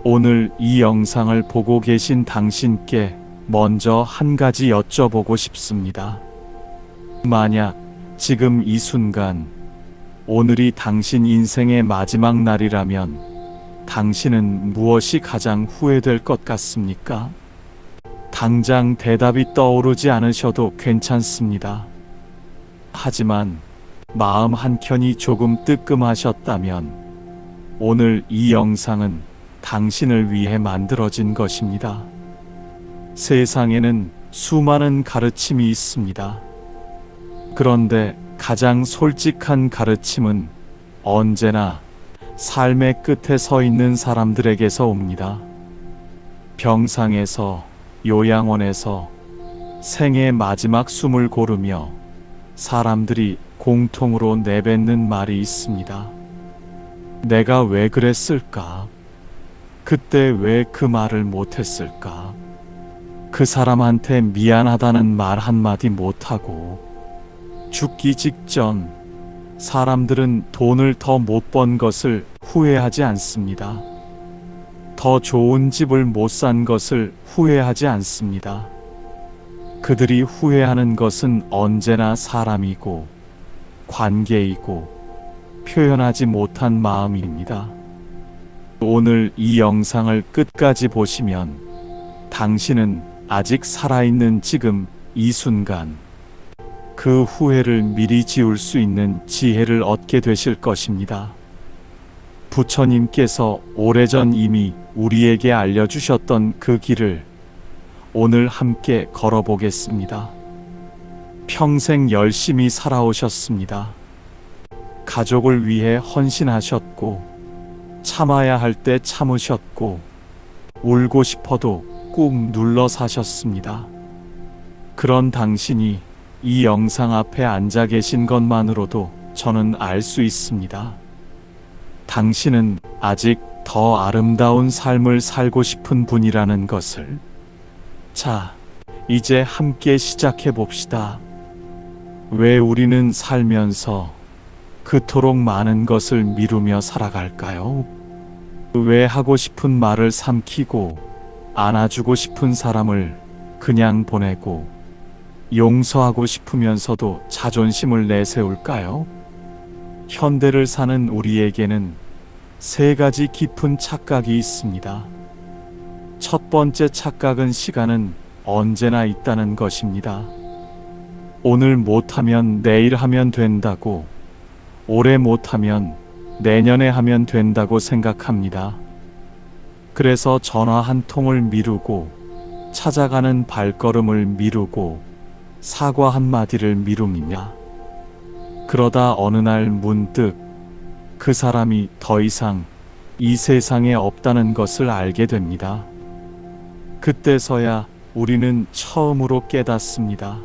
오늘 이 영상을 보고 계신 당신께 먼저 한 가지 여쭤보고 싶습니다. 만약 지금 이 순간, 오늘이 당신 인생의 마지막 날이라면 당신은 무엇이 가장 후회될 것 같습니까? 당장 대답이 떠오르지 않으셔도 괜찮습니다. 하지만 마음 한켠이 조금 뜨끔하셨다면 오늘 이 영상은 당신을 위해 만들어진 것입니다. 세상에는 수많은 가르침이 있습니다. 그런데 가장 솔직한 가르침은 언제나 삶의 끝에 서 있는 사람들에게서 옵니다. 병상에서, 요양원에서, 생의 마지막 숨을 고르며 사람들이 공통으로 내뱉는 말이 있습니다. 내가 왜 그랬을까? 그때 왜 그 말을 못했을까? 그 사람한테 미안하다는 말 한마디 못하고 죽기 직전 사람들은 돈을 더 못 번 것을 후회하지 않습니다. 더 좋은 집을 못 산 것을 후회하지 않습니다. 그들이 후회하는 것은 언제나 사람이고 관계이고 표현하지 못한 마음입니다. 오늘 이 영상을 끝까지 보시면 당신은 아직 살아있는 지금 이 순간 그 후회를 미리 지울 수 있는 지혜를 얻게 되실 것입니다. 부처님께서 오래전 이미 우리에게 알려주셨던 그 길을 오늘 함께 걸어보겠습니다. 평생 열심히 살아오셨습니다. 가족을 위해 헌신하셨고, 참아야 할 때 참으셨고, 울고 싶어도 꾹 눌러 사셨습니다. 그런 당신이 이 영상 앞에 앉아 계신 것만으로도 저는 알 수 있습니다. 당신은 아직 더 아름다운 삶을 살고 싶은 분이라는 것을. 자, 이제 함께 시작해 봅시다. 왜 우리는 살면서 그토록 많은 것을 미루며 살아갈까요? 왜 하고 싶은 말을 삼키고 안아주고 싶은 사람을 그냥 보내고 용서하고 싶으면서도 자존심을 내세울까요? 현대를 사는 우리에게는 세 가지 깊은 착각이 있습니다. 첫 번째 착각은 시간은 언제나 있다는 것입니다. 오늘 못하면 내일 하면 된다고, 올해 못하면 내년에 하면 된다고 생각합니다. 그래서 전화 한 통을 미루고, 찾아가는 발걸음을 미루고, 사과 한마디를 미룹니다. 그러다 어느 날 문득 그 사람이 더 이상 이 세상에 없다는 것을 알게 됩니다. 그때서야 우리는 처음으로 깨닫습니다.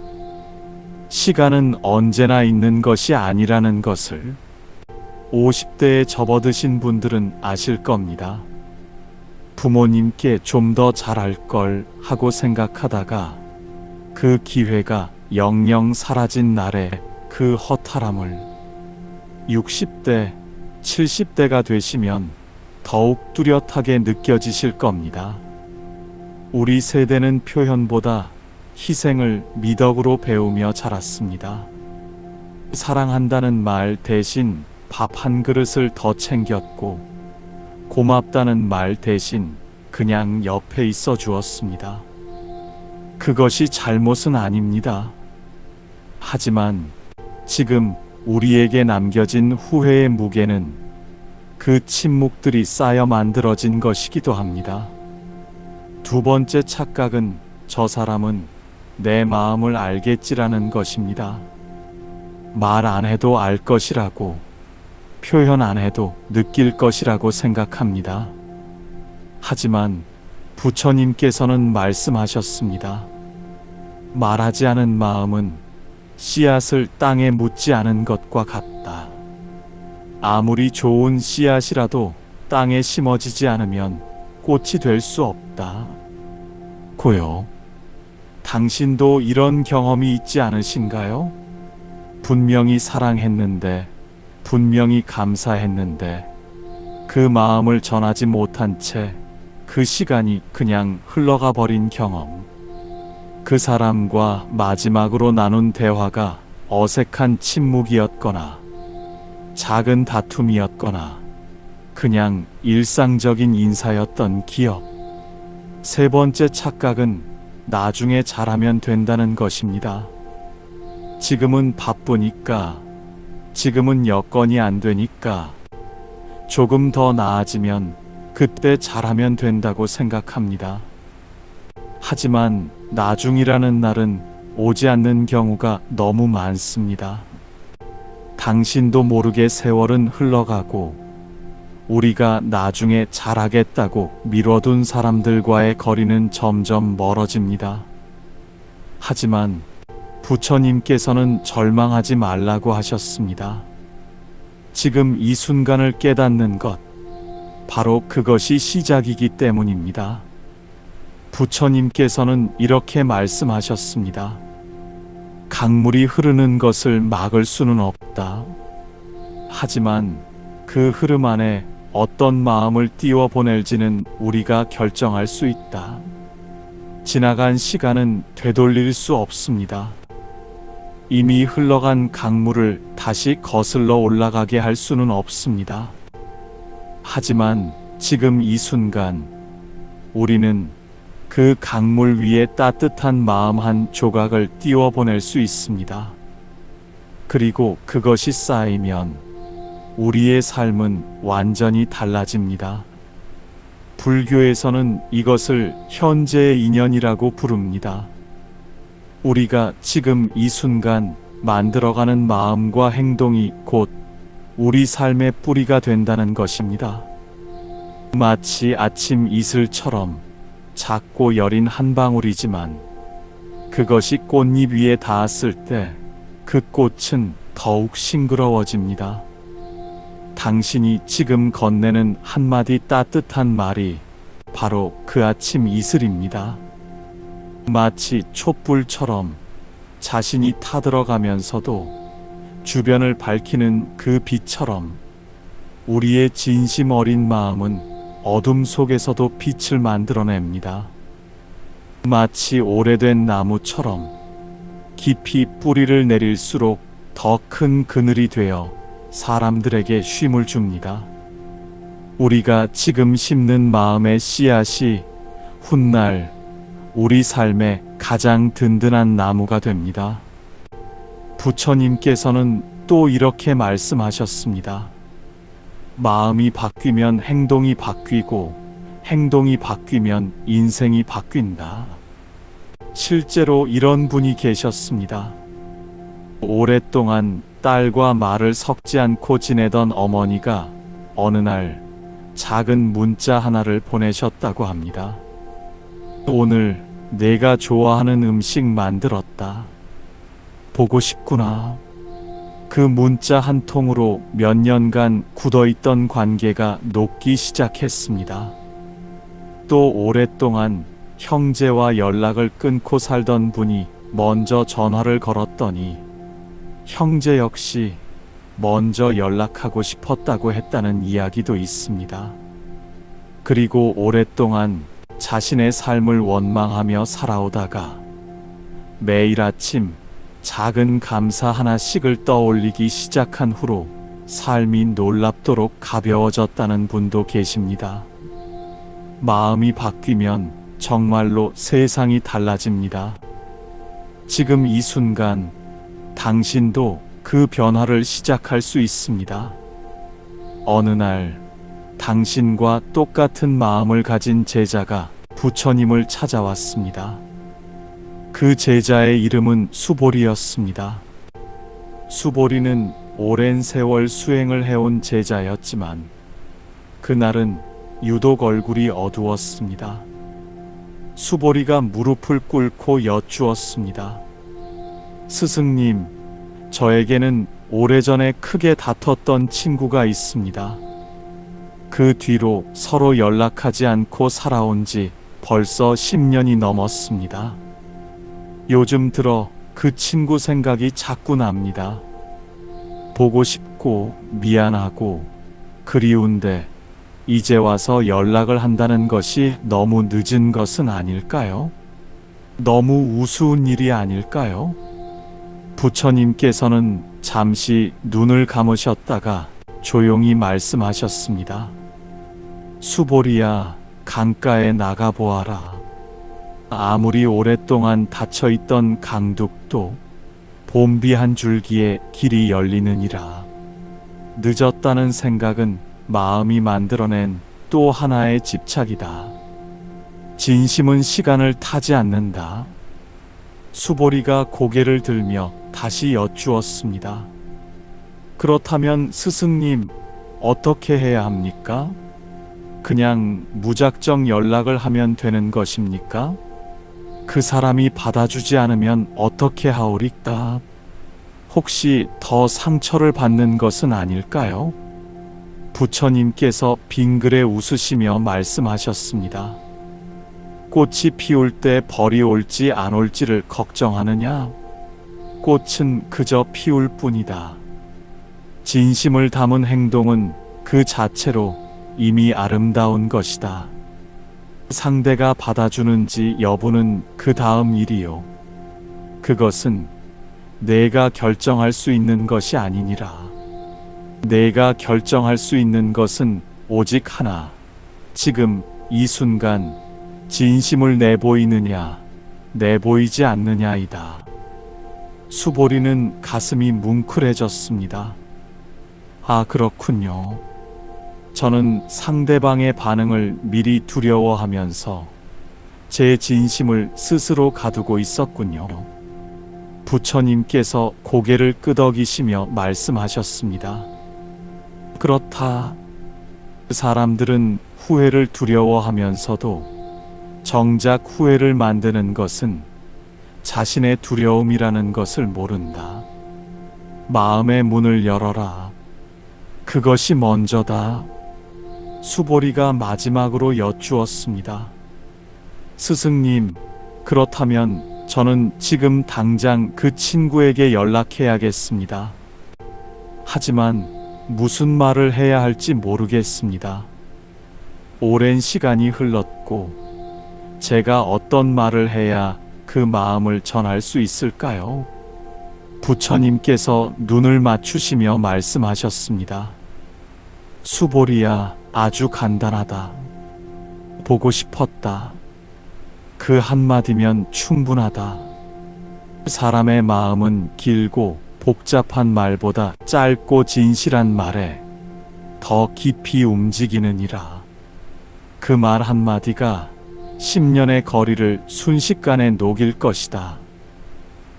시간은 언제나 있는 것이 아니라는 것을. 50대에 접어드신 분들은 아실 겁니다. 부모님께 좀 더 잘할 걸 하고 생각하다가 그 기회가 영영 사라진 날에 그 허탈함을 60대, 70대가 되시면 더욱 뚜렷하게 느껴지실 겁니다. 우리 세대는 표현보다 희생을 미덕으로 배우며 자랐습니다. 사랑한다는 말 대신 밥 한 그릇을 더 챙겼고, 고맙다는 말 대신 그냥 옆에 있어 주었습니다. 그것이 잘못은 아닙니다. 하지만 지금 우리에게 남겨진 후회의 무게는 그 침묵들이 쌓여 만들어진 것이기도 합니다. 두 번째 착각은 저 사람은 내 마음을 알겠지라는 것입니다. 말 안 해도 알 것이라고, 표현 안 해도 느낄 것이라고 생각합니다. 하지만 부처님께서는 말씀하셨습니다. 말하지 않은 마음은 씨앗을 땅에 묻지 않은 것과 같다. 아무리 좋은 씨앗이라도 땅에 심어지지 않으면 꽃이 될 수 없다. 고요. 당신도 이런 경험이 있지 않으신가요? 분명히 사랑했는데, 분명히 감사했는데, 그 마음을 전하지 못한 채 그 시간이 그냥 흘러가 버린 경험. 그 사람과 마지막으로 나눈 대화가 어색한 침묵이었거나 작은 다툼이었거나 그냥 일상적인 인사였던 기억. 세 번째 착각은 나중에 잘하면 된다는 것입니다. 지금은 바쁘니까, 지금은 여건이 안 되니까, 조금 더 나아지면 그때 잘하면 된다고 생각합니다. 하지만 나중이라는 날은 오지 않는 경우가 너무 많습니다. 당신도 모르게 세월은 흘러가고 우리가 나중에 잘하겠다고 미뤄둔 사람들과의 거리는 점점 멀어집니다. 하지만 부처님께서는 절망하지 말라고 하셨습니다. 지금 이 순간을 깨닫는 것, 바로 그것이 시작이기 때문입니다. 부처님께서는 이렇게 말씀하셨습니다. 강물이 흐르는 것을 막을 수는 없다. 하지만 그 흐름 안에 어떤 마음을 띄워 보낼지는 우리가 결정할 수 있다. 지나간 시간은 되돌릴 수 없습니다. 이미 흘러간 강물을 다시 거슬러 올라가게 할 수는 없습니다. 하지만 지금 이 순간 우리는 그 강물 위에 따뜻한 마음 한 조각을 띄워 보낼 수 있습니다. 그리고 그것이 쌓이면 우리의 삶은 완전히 달라집니다. 불교에서는 이것을 현재의 인연이라고 부릅니다. 우리가 지금 이 순간 만들어가는 마음과 행동이 곧 우리 삶의 뿌리가 된다는 것입니다. 마치 아침 이슬처럼 작고 여린 한 방울이지만 그것이 꽃잎 위에 닿았을 때 그 꽃은 더욱 싱그러워집니다. 당신이 지금 건네는 한마디 따뜻한 말이 바로 그 아침 이슬입니다. 마치 촛불처럼 자신이 타들어가면서도 주변을 밝히는 그 빛처럼 우리의 진심 어린 마음은 어둠 속에서도 빛을 만들어냅니다. 마치 오래된 나무처럼 깊이 뿌리를 내릴수록 더 큰 그늘이 되어 사람들에게 쉼을 줍니다. 우리가 지금 심는 마음의 씨앗이 훗날 우리 삶의 가장 든든한 나무가 됩니다. 부처님께서는 또 이렇게 말씀하셨습니다. 마음이 바뀌면 행동이 바뀌고 행동이 바뀌면 인생이 바뀐다. 실제로 이런 분이 계셨습니다. 오랫동안 딸과 말을 섞지 않고 지내던 어머니가 어느 날 작은 문자 하나를 보내셨다고 합니다. 오늘 내가 좋아하는 음식 만들었다. 보고 싶구나. 그 문자 한 통으로 몇 년간 굳어있던 관계가 녹기 시작했습니다. 또 오랫동안 형제와 연락을 끊고 살던 분이 먼저 전화를 걸었더니 형제 역시 먼저 연락하고 싶었다고 했다는 이야기도 있습니다. 그리고 오랫동안 자신의 삶을 원망하며 살아오다가 매일 아침 작은 감사 하나씩을 떠올리기 시작한 후로 삶이 놀랍도록 가벼워졌다는 분도 계십니다. 마음이 바뀌면 정말로 세상이 달라집니다. 지금 이 순간 당신도 그 변화를 시작할 수 있습니다. 어느 날 당신과 똑같은 마음을 가진 제자가 부처님을 찾아왔습니다. 그 제자의 이름은 수보리였습니다. 수보리는 오랜 세월 수행을 해온 제자였지만 그날은 유독 얼굴이 어두웠습니다. 수보리가 무릎을 꿇고 여쭈었습니다. 스승님, 저에게는 오래전에 크게 다퉜던 친구가 있습니다. 그 뒤로 서로 연락하지 않고 살아온 지 벌써 10년이 넘었습니다. 요즘 들어 그 친구 생각이 자꾸 납니다. 보고 싶고 미안하고 그리운데 이제 와서 연락을 한다는 것이 너무 늦은 것은 아닐까요? 너무 우스운 일이 아닐까요? 부처님께서는 잠시 눈을 감으셨다가 조용히 말씀하셨습니다. 수보리야, 강가에 나가보아라. 아무리 오랫동안 닫혀있던 강둑도 봄비 한 줄기에 길이 열리느니라. 늦었다는 생각은 마음이 만들어낸 또 하나의 집착이다. 진심은 시간을 타지 않는다. 수보리가 고개를 들며 다시 여쭈었습니다. 그렇다면 스승님, 어떻게 해야 합니까? 그냥 무작정 연락을 하면 되는 것입니까? 그 사람이 받아주지 않으면 어떻게 하오리까? 혹시 더 상처를 받는 것은 아닐까요? 부처님께서 빙그레 웃으시며 말씀하셨습니다. 꽃이 피울 때 벌이 올지 안 올지를 걱정하느냐? 꽃은 그저 피울 뿐이다. 진심을 담은 행동은 그 자체로 이미 아름다운 것이다. 상대가 받아주는지 여부는 그 다음 일이요. 그것은 내가 결정할 수 있는 것이 아니니라. 내가 결정할 수 있는 것은 오직 하나. 지금 이 순간 진심을 내보이느냐, 내보이지 않느냐이다. 수보리는 가슴이 뭉클해졌습니다. 아, 그렇군요. 저는 상대방의 반응을 미리 두려워하면서 제 진심을 스스로 가두고 있었군요. 부처님께서 고개를 끄덕이시며 말씀하셨습니다. 그렇다. 사람들은 후회를 두려워하면서도 정작 후회를 만드는 것은 자신의 두려움이라는 것을 모른다. 마음의 문을 열어라. 그것이 먼저다. 수보리가 마지막으로 여쭈었습니다. 스승님, 그렇다면 저는 지금 당장 그 친구에게 연락해야겠습니다. 하지만 무슨 말을 해야 할지 모르겠습니다. 오랜 시간이 흘렀고 제가 어떤 말을 해야 그 마음을 전할 수 있을까요? 부처님께서 눈을 맞추시며 말씀하셨습니다. 수보리야, 아주 간단하다. 보고 싶었다. 그 한마디면 충분하다. 사람의 마음은 길고 복잡한 말보다 짧고 진실한 말에 더 깊이 움직이느니라. 그 말 한마디가 10년의 거리를 순식간에 녹일 것이다.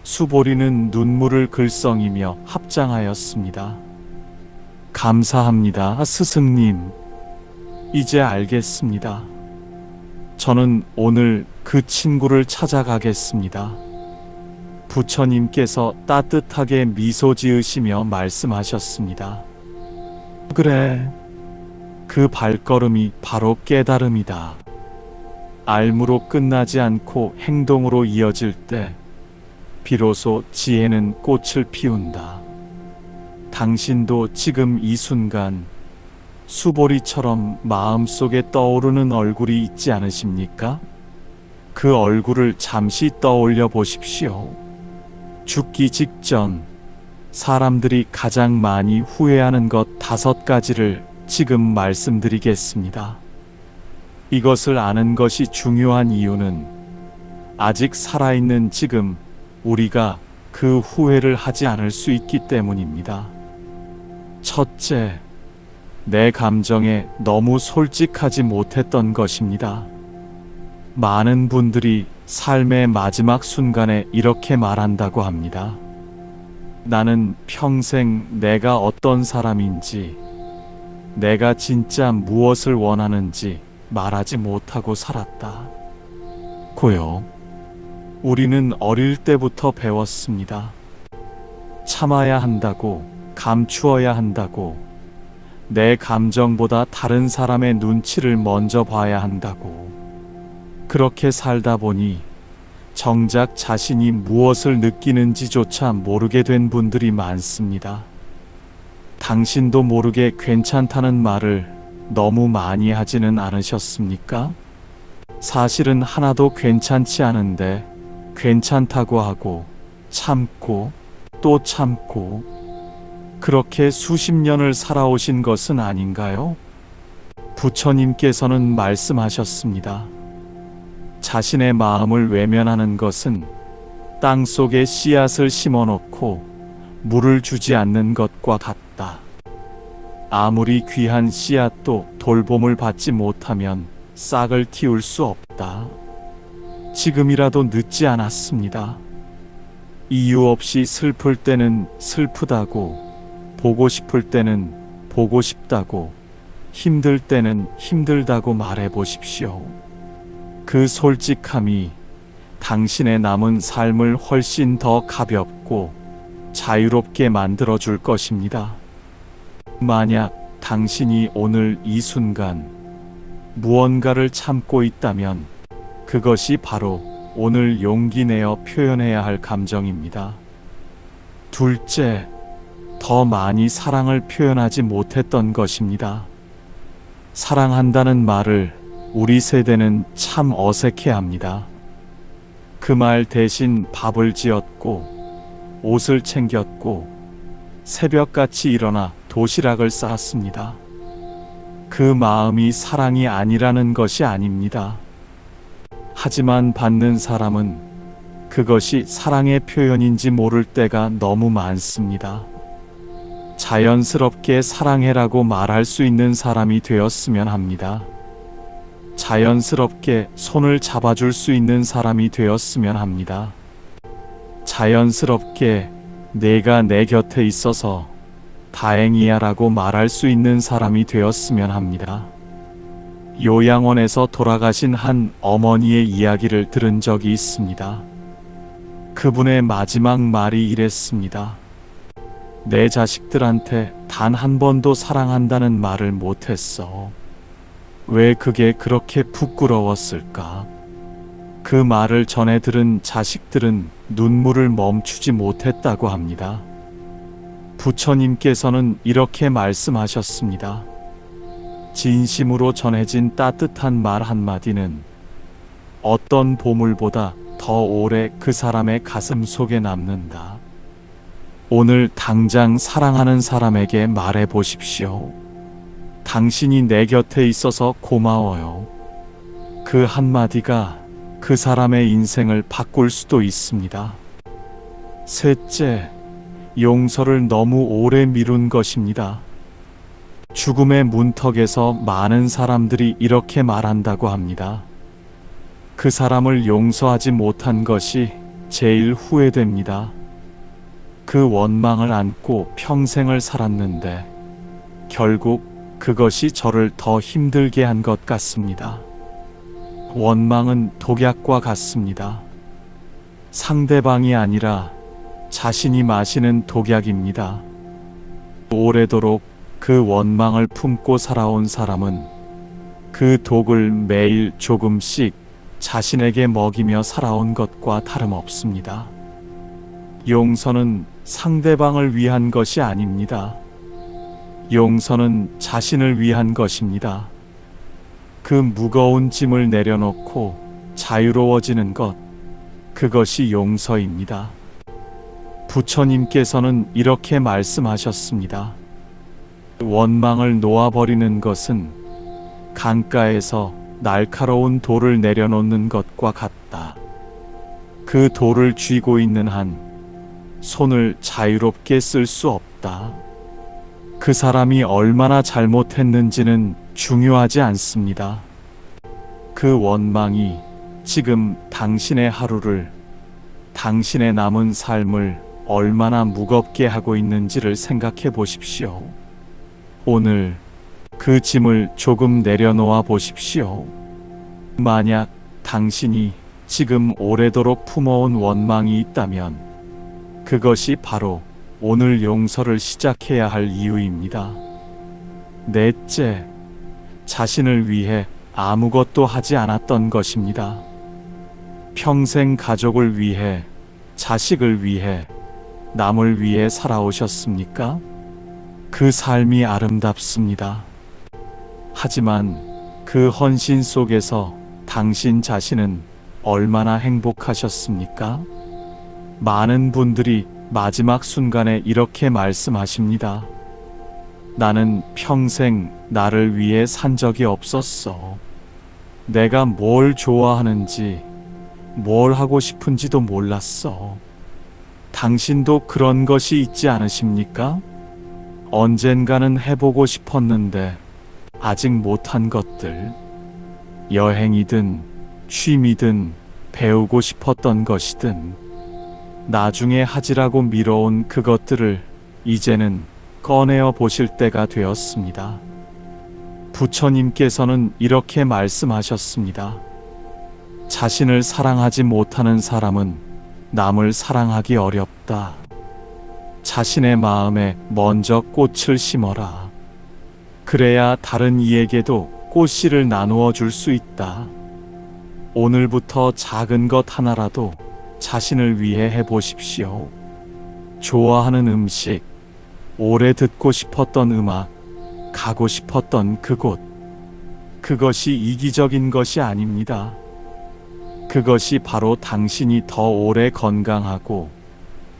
수보리는 눈물을 글썽이며 합장하였습니다. 감사합니다, 스승님. 이제 알겠습니다. 저는 오늘 그 친구를 찾아가겠습니다. 부처님께서 따뜻하게 미소 지으시며 말씀하셨습니다. 그래, 그 발걸음이 바로 깨달음이다. 알무로 끝나지 않고 행동으로 이어질 때 비로소 지혜는 꽃을 피운다. 당신도 지금 이 순간 수보리처럼 마음속에 떠오르는 얼굴이 있지 않으십니까? 그 얼굴을 잠시 떠올려 보십시오. 죽기 직전 사람들이 가장 많이 후회하는 것 5가지를 지금 말씀드리겠습니다. 이것을 아는 것이 중요한 이유는 아직 살아있는 지금 우리가 그 후회를 하지 않을 수 있기 때문입니다. 첫째, 내 감정에 너무 솔직하지 못했던 것입니다. 많은 분들이 삶의 마지막 순간에 이렇게 말한다고 합니다. 나는 평생 내가 어떤 사람인지, 내가 진짜 무엇을 원하는지 말하지 못하고 살았다. 고요. 우리는 어릴 때부터 배웠습니다. 참아야 한다고, 감추어야 한다고, 내 감정보다 다른 사람의 눈치를 먼저 봐야 한다고. 그렇게 살다 보니 정작 자신이 무엇을 느끼는지조차 모르게 된 분들이 많습니다. 당신도 모르게 괜찮다는 말을 너무 많이 하지는 않으셨습니까? 사실은 하나도 괜찮지 않은데 괜찮다고 하고 참고 또 참고 그렇게 수십 년을 살아오신 것은 아닌가요? 부처님께서는 말씀하셨습니다. 자신의 마음을 외면하는 것은 땅 속에 씨앗을 심어놓고 물을 주지 않는 것과 같다. 아무리 귀한 씨앗도 돌봄을 받지 못하면 싹을 틔울 수 없다. 지금이라도 늦지 않았습니다. 이유 없이 슬플 때는 슬프다고, 보고 싶을 때는 보고 싶다고, 힘들 때는 힘들다고 말해 보십시오. 그 솔직함이 당신의 남은 삶을 훨씬 더 가볍고 자유롭게 만들어 줄 것입니다. 만약 당신이 오늘 이 순간 무언가를 참고 있다면 그것이 바로 오늘 용기 내어 표현해야 할 감정입니다. 둘째, 더 많이 사랑을 표현하지 못했던 것입니다. 사랑한다는 말을 우리 세대는 참 어색해 합니다. 그 말 대신 밥을 지었고, 옷을 챙겼고, 새벽같이 일어나 도시락을 쌓았습니다. 그 마음이 사랑이 아니라는 것이 아닙니다. 하지만 받는 사람은 그것이 사랑의 표현인지 모를 때가 너무 많습니다. 자연스럽게 사랑해라고 말할 수 있는 사람이 되었으면 합니다. 자연스럽게 손을 잡아줄 수 있는 사람이 되었으면 합니다. 자연스럽게 내가 내 곁에 있어서 다행이야 라고 말할 수 있는 사람이 되었으면 합니다. 요양원에서 돌아가신 한 어머니의 이야기를 들은 적이 있습니다. 그분의 마지막 말이 이랬습니다. 내 자식들한테 단 한 번도 사랑한다는 말을 못했어. 왜 그게 그렇게 부끄러웠을까? 그 말을 전해 들은 자식들은 눈물을 멈추지 못했다고 합니다. 부처님께서는 이렇게 말씀하셨습니다. 진심으로 전해진 따뜻한 말 한마디는 어떤 보물보다 더 오래 그 사람의 가슴 속에 남는다. 오늘 당장 사랑하는 사람에게 말해 보십시오. 당신이 내 곁에 있어서 고마워요. 그 한마디가 그 사람의 인생을 바꿀 수도 있습니다. 셋째, 용서를 너무 오래 미룬 것입니다. 죽음의 문턱에서 많은 사람들이 이렇게 말한다고 합니다. 그 사람을 용서하지 못한 것이 제일 후회됩니다. 그 원망을 안고 평생을 살았는데 결국 그것이 저를 더 힘들게 한 것 같습니다. 원망은 독약과 같습니다. 상대방이 아니라 자신이 마시는 독약입니다. 오래도록 그 원망을 품고 살아온 사람은 그 독을 매일 조금씩 자신에게 먹이며 살아온 것과 다름없습니다. 용서는 상대방을 위한 것이 아닙니다. 용서는 자신을 위한 것입니다. 그 무거운 짐을 내려놓고 자유로워지는 것, 그것이 용서입니다. 부처님께서는 이렇게 말씀하셨습니다. 원망을 놓아버리는 것은 강가에서 날카로운 돌을 내려놓는 것과 같다. 그 돌을 쥐고 있는 한 손을 자유롭게 쓸 수 없다. 그 사람이 얼마나 잘못했는지는 중요하지 않습니다. 그 원망이 지금 당신의 하루를, 당신의 남은 삶을 얼마나 무겁게 하고 있는지를 생각해 보십시오. 오늘 그 짐을 조금 내려놓아 보십시오. 만약 당신이 지금 오래도록 품어온 원망이 있다면 그것이 바로 오늘 용서를 시작해야 할 이유입니다. 넷째, 자신을 위해 아무것도 하지 않았던 것입니다. 평생 가족을 위해, 자식을 위해, 남을 위해 살아오셨습니까? 그 삶이 아름답습니다. 하지만 그 헌신 속에서 당신 자신은 얼마나 행복하셨습니까? 많은 분들이 마지막 순간에 이렇게 말씀하십니다. 나는 평생 나를 위해 산 적이 없었어. 내가 뭘 좋아하는지, 뭘 하고 싶은지도 몰랐어. 당신도 그런 것이 있지 않으십니까? 언젠가는 해보고 싶었는데 아직 못한 것들, 여행이든 취미든 배우고 싶었던 것이든 나중에 하지라고 미뤄온 그것들을 이제는 꺼내어 보실 때가 되었습니다. 부처님께서는 이렇게 말씀하셨습니다. 자신을 사랑하지 못하는 사람은 남을 사랑하기 어렵다. 자신의 마음에 먼저 꽃을 심어라. 그래야 다른 이에게도 꽃씨를 나누어 줄 수 있다. 오늘부터 작은 것 하나라도 자신을 위해 해보십시오. 좋아하는 음식, 오래 듣고 싶었던 음악, 가고 싶었던 그곳. 그것이 이기적인 것이 아닙니다. 그것이 바로 당신이 더 오래 건강하고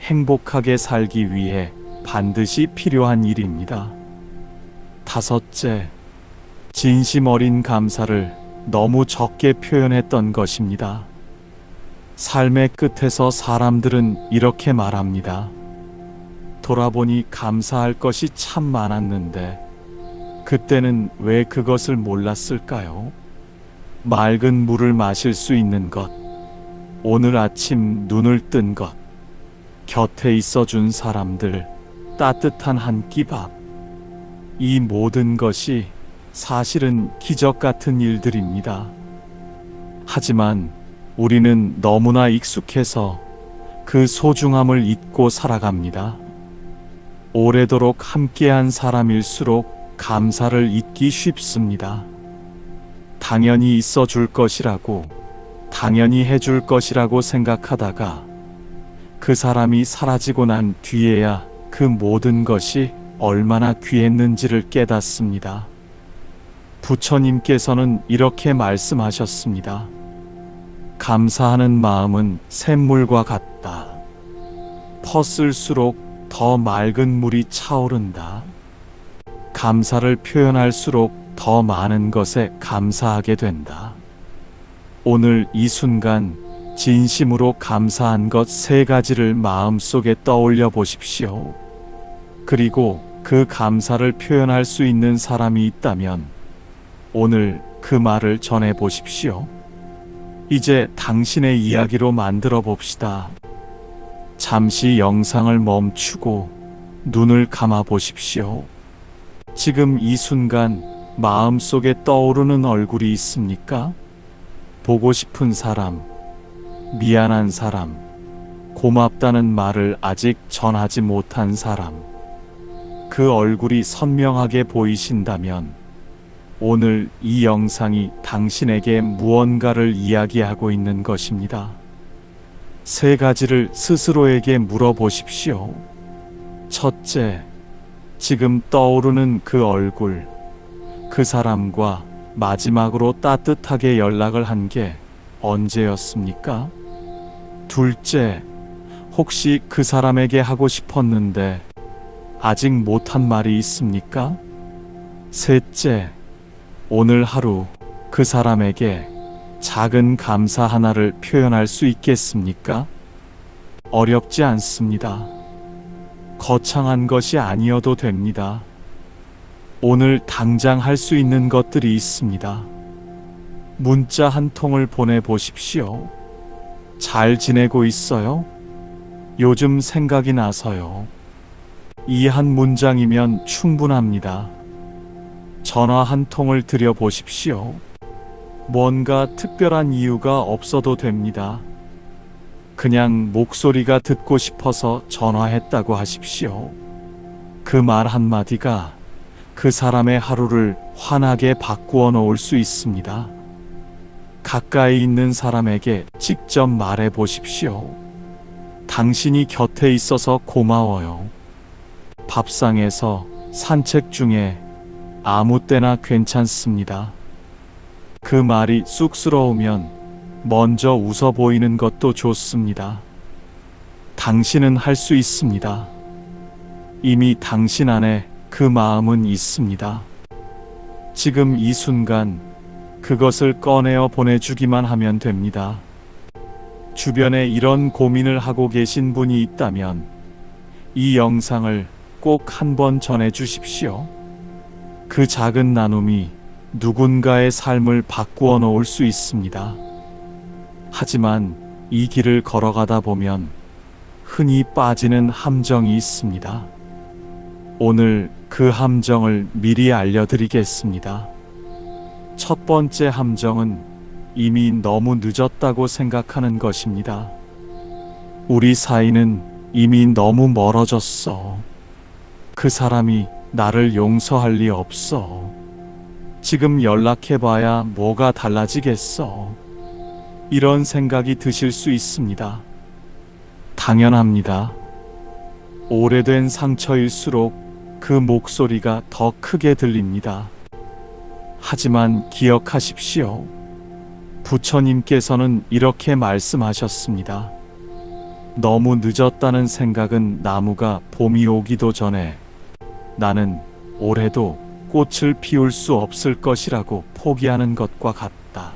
행복하게 살기 위해 반드시 필요한 일입니다. 다섯째, 진심 어린 감사를 너무 적게 표현했던 것입니다. 삶의 끝에서 사람들은 이렇게 말합니다. 돌아보니 감사할 것이 참 많았는데 그때는 왜 그것을 몰랐을까요? 맑은 물을 마실 수 있는 것, 오늘 아침 눈을 뜬 것, 곁에 있어준 사람들, 따뜻한 한 끼 밥. 이 모든 것이 사실은 기적 같은 일들입니다. 하지만 우리는 너무나 익숙해서 그 소중함을 잊고 살아갑니다. 오래도록 함께한 사람일수록 감사를 잊기 쉽습니다. 당연히 있어 줄 것이라고, 당연히 해줄 것이라고 생각하다가 그 사람이 사라지고 난 뒤에야 그 모든 것이 얼마나 귀했는지를 깨닫습니다. 부처님께서는 이렇게 말씀하셨습니다. 감사하는 마음은 샘물과 같다. 퍼쓸수록 더 맑은 물이 차오른다. 감사를 표현할수록 더 많은 것에 감사하게 된다. 오늘 이 순간 진심으로 감사한 것 3가지를 마음속에 떠올려 보십시오. 그리고 그 감사를 표현할 수 있는 사람이 있다면 오늘 그 말을 전해 보십시오. 이제 당신의 이야기로 만들어 봅시다. 잠시 영상을 멈추고 눈을 감아 보십시오. 지금 이 순간 마음속에 떠오르는 얼굴이 있습니까? 보고 싶은 사람, 미안한 사람, 고맙다는 말을 아직 전하지 못한 사람. 그 얼굴이 선명하게 보이신다면 오늘 이 영상이 당신에게 무언가를 이야기하고 있는 것입니다. 3가지를 스스로에게 물어보십시오. 첫째, 지금 떠오르는 그 얼굴, 그 사람과 마지막으로 따뜻하게 연락을 한 게 언제였습니까? 둘째, 혹시 그 사람에게 하고 싶었는데 아직 못한 말이 있습니까? 셋째, 오늘 하루 그 사람에게 작은 감사 하나를 표현할 수 있겠습니까? 어렵지 않습니다. 거창한 것이 아니어도 됩니다. 오늘 당장 할 수 있는 것들이 있습니다. 문자 한 통을 보내보십시오. 잘 지내고 있어요? 요즘 생각이 나서요. 이 한 문장이면 충분합니다. 전화 한 통을 드려보십시오. 뭔가 특별한 이유가 없어도 됩니다. 그냥 목소리가 듣고 싶어서 전화했다고 하십시오. 그 말 한마디가 그 사람의 하루를 환하게 바꾸어 놓을 수 있습니다. 가까이 있는 사람에게 직접 말해 보십시오. 당신이 곁에 있어서 고마워요. 밥상에서, 산책 중에, 아무 때나 괜찮습니다. 그 말이 쑥스러우면 먼저 웃어 보이는 것도 좋습니다. 당신은 할 수 있습니다. 이미 당신 안에 그 마음은 있습니다. 지금 이 순간 그것을 꺼내어 보내주기만 하면 됩니다. 주변에 이런 고민을 하고 계신 분이 있다면 이 영상을 꼭 한번 전해 주십시오. 그 작은 나눔이 누군가의 삶을 바꾸어 놓을 수 있습니다. 하지만 이 길을 걸어가다 보면 흔히 빠지는 함정이 있습니다. 오늘 그 함정을 미리 알려드리겠습니다. 첫 번째 함정은 이미 너무 늦었다고 생각하는 것입니다. 우리 사이는 이미 너무 멀어졌어. 그 사람이 나를 용서할 리 없어. 지금 연락해봐야 뭐가 달라지겠어. 이런 생각이 드실 수 있습니다. 당연합니다. 오래된 상처일수록 그 목소리가 더 크게 들립니다. 하지만 기억하십시오. 부처님께서는 이렇게 말씀하셨습니다. 너무 늦었다는 생각은 나무가 봄이 오기도 전에 나는 올해도 꽃을 피울 수 없을 것이라고 포기하는 것과 같다.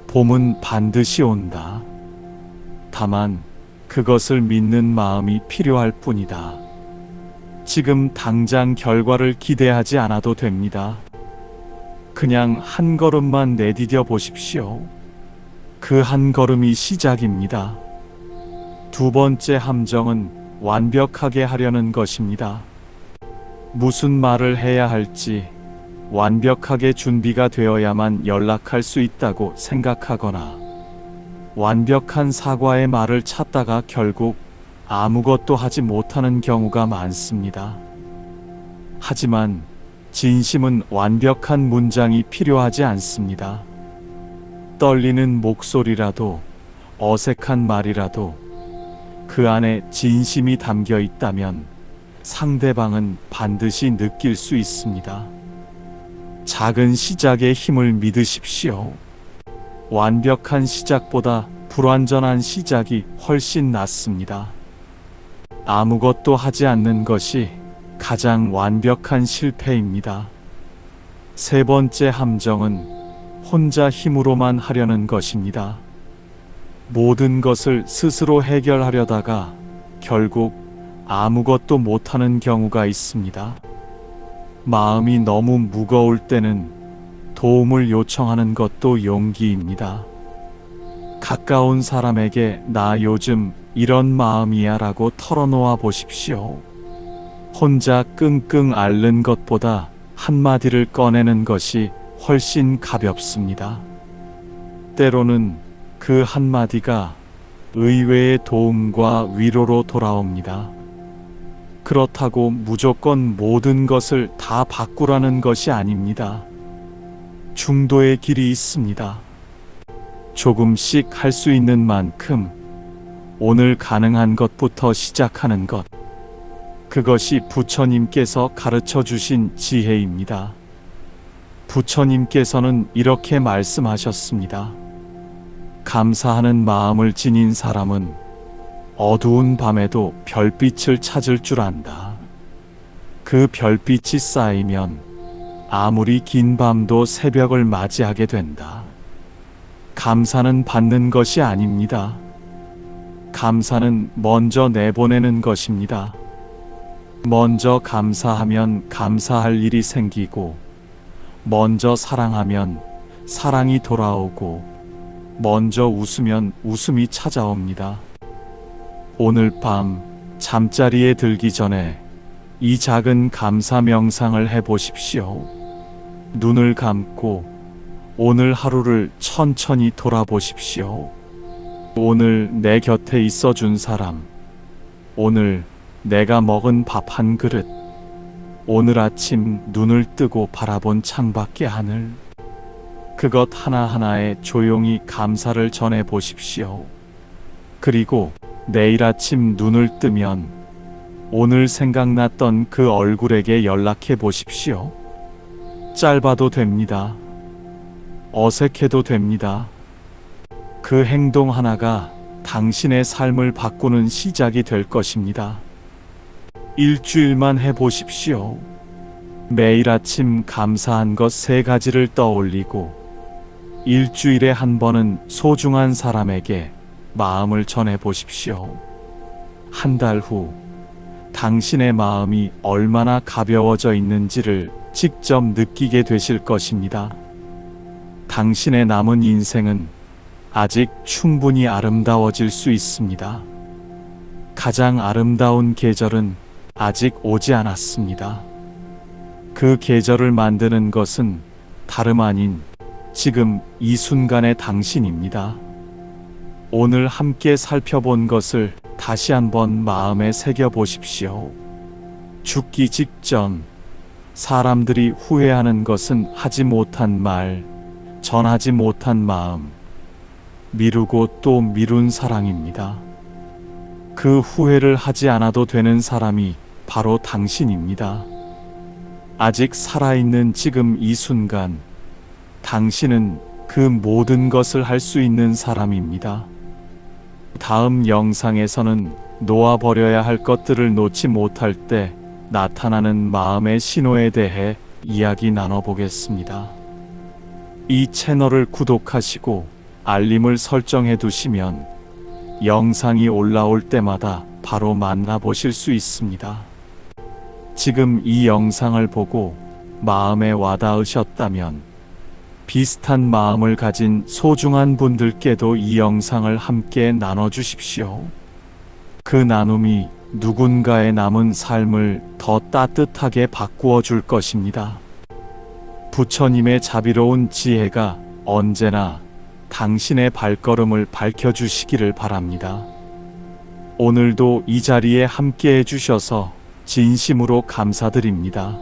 봄은 반드시 온다. 다만 그것을 믿는 마음이 필요할 뿐이다. 지금 당장 결과를 기대하지 않아도 됩니다. 그냥 한 걸음만 내디뎌 보십시오. 그 한 걸음이 시작입니다. 두 번째 함정은 완벽하게 하려는 것입니다. 무슨 말을 해야 할지 완벽하게 준비가 되어야만 연락할 수 있다고 생각하거나 완벽한 사과의 말을 찾다가 결국 아무것도 하지 못하는 경우가 많습니다. 하지만 진심은 완벽한 문장이 필요하지 않습니다. 떨리는 목소리라도 어색한 말이라도 그 안에 진심이 담겨 있다면 상대방은 반드시 느낄 수 있습니다. 작은 시작의 힘을 믿으십시오. 완벽한 시작보다 불완전한 시작이 훨씬 낫습니다. 아무것도 하지 않는 것이 가장 완벽한 실패입니다. 세 번째 함정은 혼자 힘으로만 하려는 것입니다. 모든 것을 스스로 해결하려다가 결국 아무것도 못하는 경우가 있습니다. 마음이 너무 무거울 때는 도움을 요청하는 것도 용기입니다. 가까운 사람에게 나 요즘 이런 마음이야 라고 털어놓아 보십시오. 혼자 끙끙 앓는 것보다 한마디를 꺼내는 것이 훨씬 가볍습니다. 때로는 그 한마디가 의외의 도움과 위로로 돌아옵니다. 그렇다고 무조건 모든 것을 다 바꾸라는 것이 아닙니다. 중도의 길이 있습니다. 조금씩 할 수 있는 만큼 오늘 가능한 것부터 시작하는 것. 그것이 부처님께서 가르쳐 주신 지혜입니다. 부처님께서는 이렇게 말씀하셨습니다. 감사하는 마음을 지닌 사람은 어두운 밤에도 별빛을 찾을 줄 안다. 그 별빛이 쌓이면 아무리 긴 밤도 새벽을 맞이하게 된다. 감사는 받는 것이 아닙니다. 감사는 먼저 내보내는 것입니다. 먼저 감사하면 감사할 일이 생기고, 먼저 사랑하면 사랑이 돌아오고, 먼저 웃으면 웃음이 찾아옵니다. 오늘 밤 잠자리에 들기 전에 이 작은 감사 명상을 해보십시오. 눈을 감고 오늘 하루를 천천히 돌아보십시오. 오늘 내 곁에 있어준 사람, 오늘 내가 먹은 밥 한 그릇, 오늘 아침 눈을 뜨고 바라본 창밖의 하늘, 그것 하나하나에 조용히 감사를 전해 보십시오. 그리고 내일 아침 눈을 뜨면 오늘 생각났던 그 얼굴에게 연락해 보십시오. 짧아도 됩니다. 어색해도 됩니다. 그 행동 하나가 당신의 삶을 바꾸는 시작이 될 것입니다. 일주일만 해보십시오. 매일 아침 감사한 것 3가지를 떠올리고 일주일에 한 번은 소중한 사람에게 마음을 전해보십시오. 한 달 후 당신의 마음이 얼마나 가벼워져 있는지를 직접 느끼게 되실 것입니다. 당신의 남은 인생은 아직 충분히 아름다워질 수 있습니다. 가장 아름다운 계절은 아직 오지 않았습니다. 그 계절을 만드는 것은 다름 아닌 지금 이 순간의 당신입니다. 오늘 함께 살펴본 것을 다시 한번 마음에 새겨보십시오. 죽기 직전 사람들이 후회하는 것은 하지 못한 말, 전하지 못한 마음, 미루고 또 미룬 사랑입니다. 그 후회를 하지 않아도 되는 사람이 바로 당신입니다. 아직 살아있는 지금 이 순간, 당신은 그 모든 것을 할 수 있는 사람입니다. 다음 영상에서는 놓아버려야 할 것들을 놓지 못할 때 나타나는 마음의 신호에 대해 이야기 나눠보겠습니다. 이 채널을 구독하시고 알림을 설정해 두시면 영상이 올라올 때마다 바로 만나보실 수 있습니다. 지금 이 영상을 보고 마음에 와닿으셨다면 비슷한 마음을 가진 소중한 분들께도 이 영상을 함께 나눠주십시오. 그 나눔이 누군가의 남은 삶을 더 따뜻하게 바꾸어 줄 것입니다. 부처님의 자비로운 지혜가 언제나 당신의 발걸음을 밝혀주시기를 바랍니다. 오늘도 이 자리에 함께 해주셔서 진심으로 감사드립니다.